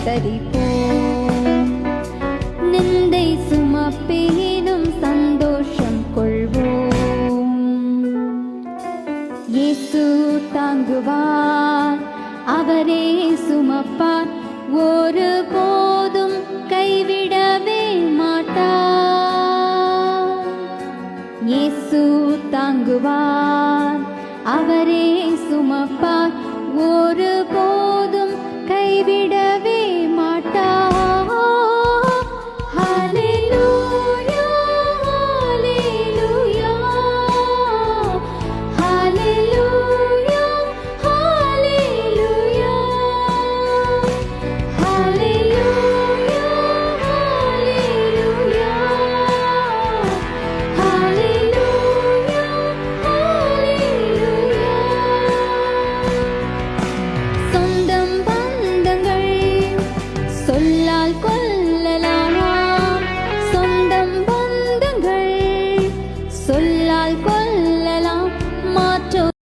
தரிப்போம். நிந்தை சுமப்பேனும் சந்தோஷம் கொள்வோம். இயேசு தாங்குவார், அவரே சுமப்பார், ஒரு போதும் கைவிடவே மாட்டார். இயேசு தாங்குவார், அவரே சுமப்பார், ஒரு போதும் கைவிடவே மாட்டார். ஹல்லேலூயா, ஹல்லேலூயா, ஹல்லேலூயா, ஹல்லேலூயா, ஹல்லேலூயா, ஹல்லேலூயா, ஹல்லேலூயா, ஹல்லேலூயா. சொந்தம் பந்தங்கள் சொல்லால் கொல்லலாம்,